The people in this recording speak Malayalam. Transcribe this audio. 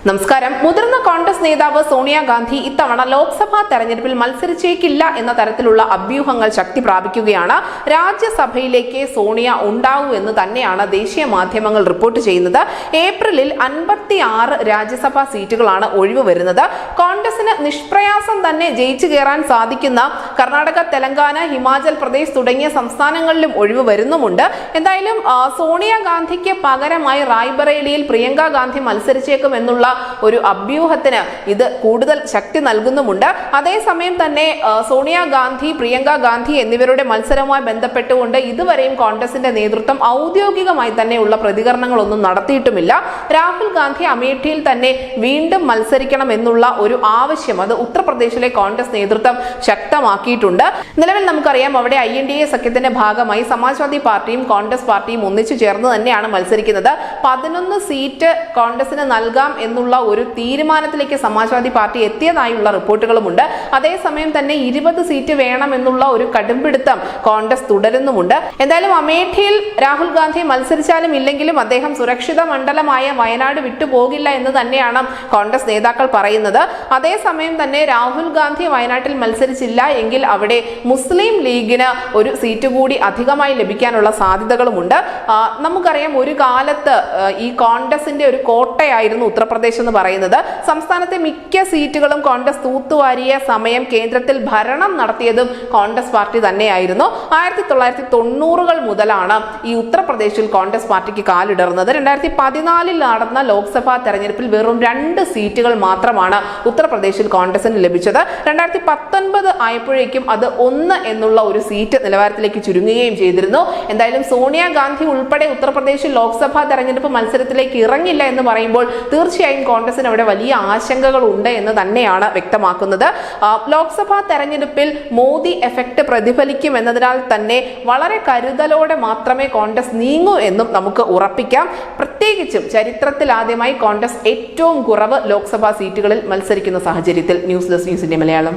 നമസ്കാരം. മുതിർന്ന കോൺഗ്രസ് നേതാവ് സോണിയാഗാന്ധി ഇത്തവണ ലോക്സഭാ തെരഞ്ഞെടുപ്പിൽ മത്സരിച്ചേക്കില്ല എന്ന തരത്തിലുള്ള അഭ്യൂഹങ്ങൾ ശക്തി പ്രാപിക്കുകയാണ്. രാജ്യസഭയിലേക്ക് സോണിയ ഉണ്ടാവൂ എന്ന് തന്നെയാണ് ദേശീയ മാധ്യമങ്ങൾ റിപ്പോർട്ട് ചെയ്യുന്നത്. ഏപ്രിലിൽ 56 രാജ്യസഭാ സീറ്റുകളാണ് ഒഴിവ് വരുന്നത്. കോൺഗ്രസിന് നിഷ്പ്രയാസം തന്നെ ജയിച്ചു കയറാൻ സാധിക്കുന്ന കർണാടക, തെലങ്കാന, ഹിമാചൽ പ്രദേശ് തുടങ്ങിയ സംസ്ഥാനങ്ങളിലും ഒഴിവ് വരുന്നുമുണ്ട്. എന്തായാലും സോണിയാഗാന്ധിക്ക് പകരമായി റായ്ബറേലിയിൽ പ്രിയങ്ക ഗാന്ധി മത്സരിച്ചേക്കും എന്നുള്ള ഒരു അഭ്യൂഹത്തിന് ഇത് കൂടുതൽ ശക്തി നൽകുന്നുമുണ്ട്. അതേസമയം തന്നെ സോണിയാഗാന്ധി, പ്രിയങ്ക ഗാന്ധി എന്നിവരുടെ മത്സരവുമായി ബന്ധപ്പെട്ടുകൊണ്ട് ഇതുവരെയും കോൺഗ്രസിന്റെ നേതൃത്വം ഔദ്യോഗികമായി തന്നെയുള്ള പ്രതികരണങ്ങളൊന്നും നടത്തിയിട്ടുമില്ല. രാഹുൽ ഗാന്ധി അമേഠിയിൽ തന്നെ വീണ്ടും മത്സരിക്കണം എന്നുള്ള ഒരു ആവശ്യം അത് ഉത്തർപ്രദേശിലെ കോൺഗ്രസ് നേതൃത്വം ശക്തമാക്കിയിട്ടുണ്ട്. നിലവിൽ നമുക്കറിയാം, അവിടെ INDA സഖ്യത്തിന്റെ ഭാഗമായി സമാജ്വാദി പാർട്ടിയും കോൺഗ്രസ് പാർട്ടിയും ഒന്നിച്ചു ചേർന്ന് തന്നെയാണ് മത്സരിക്കുന്നത്. 11 സീറ്റ് കോൺഗ്രസിന് നൽകാം എന്നുള്ള ഒരു തീരുമാനത്തിലേക്ക് സമാജ്വാദി പാർട്ടി എത്തിയതായുള്ള റിപ്പോർട്ടുകളുമുണ്ട്. അതേസമയം തന്നെ 20 സീറ്റ് വേണമെന്നുള്ള ഒരു കടുംപിടുത്തം കോൺഗ്രസ് തുടരുന്നുമുണ്ട്. എന്തായാലും അമേഠിയിൽ രാഹുൽ ഗാന്ധി മത്സരിച്ചാലും ഇല്ലെങ്കിലും അദ്ദേഹം സുരക്ഷിത മണ്ഡലമായ വയനാട് വിട്ടുപോകില്ല എന്ന് തന്നെയാണ് കോൺഗ്രസ് നേതാക്കൾ പറയുന്നത്. അതേസമയം തന്നെ രാഹുൽ ഗാന്ധി വയനാട്ടിൽ മത്സരിച്ചില്ല എങ്കിൽ അവിടെ മുസ്ലിം ലീഗിന് ഒരു സീറ്റ് കൂടി അധികമായി ലഭിക്കാനുള്ള സാധ്യതകളുമുണ്ട്. നമുക്കറിയാം, ഒരു കാലത്ത് ഈ കോൺഗ്രസിന്റെ ഒരു കോട്ടയായിരുന്നു ഉത്തർപ്രദേശ് എന്ന് പറയുന്നത്. സംസ്ഥാനത്തെ മിക്ക സീറ്റുകളും കോൺഗ്രസ് തൂത്തുവാരിയ സമയം കേന്ദ്രത്തിൽ ഭരണം നടത്തിയതും കോൺഗ്രസ് പാർട്ടി തന്നെയായിരുന്നു. 1990-കൾ മുതലാണ് ഈ ഉത്തർപ്രദേശിൽ കോൺഗ്രസ് പാർട്ടിക്ക് കാലിടറുന്നത്. 2014 നടന്ന ലോക്സഭാ തെരഞ്ഞെടുപ്പിൽ വെറും 2 സീറ്റുകൾ മാത്രമാണ് ഉത്തർപ്രദേശിൽ കോൺഗ്രസിന് ലഭിച്ചത്. 2019 ആയപ്പോഴേക്കും അത് 1 എന്നുള്ള ഒരു സീറ്റ് നിലവാരത്തിലേക്ക് ചുരുങ്ങുകയും ചെയ്തിരുന്നു. എന്തായാലും സോണിയാഗാന്ധി ഉൾപ്പെടെ ഉത്തർപ്രദേശിൽ ലോക്സഭാ തെരഞ്ഞെടുപ്പ് മത്സരത്തിലേക്ക് ഇറങ്ങില്ല എന്ന് പറയുമ്പോൾ തീർച്ചയായും കോൺഗ്രസിന് അവിടെ വലിയ ആശങ്കകൾ ഉണ്ട് എന്ന് തന്നെയാണ് വ്യക്തമാക്കുന്നത്. ലോക്സഭാ തെരഞ്ഞെടുപ്പിൽ മോദി എഫക്ട് പ്രതിഫലിക്കും എന്നതിനാൽ തന്നെ വളരെ കരുതലോടെ മാത്രമേ കോൺഗ്രസ് നീങ്ങൂ എന്നും നമുക്ക് ഉറപ്പിക്കാം. പ്രത്യേകിച്ചും ചരിത്രത്തിൽ ആദ്യമായി കോൺഗ്രസ് ഏറ്റവും കുറവ് ലോക്സഭാ സീറ്റുകളിൽ മത്സരിക്കുന്ന സാഹചര്യത്തിൽ. News desk, news India Malayalam.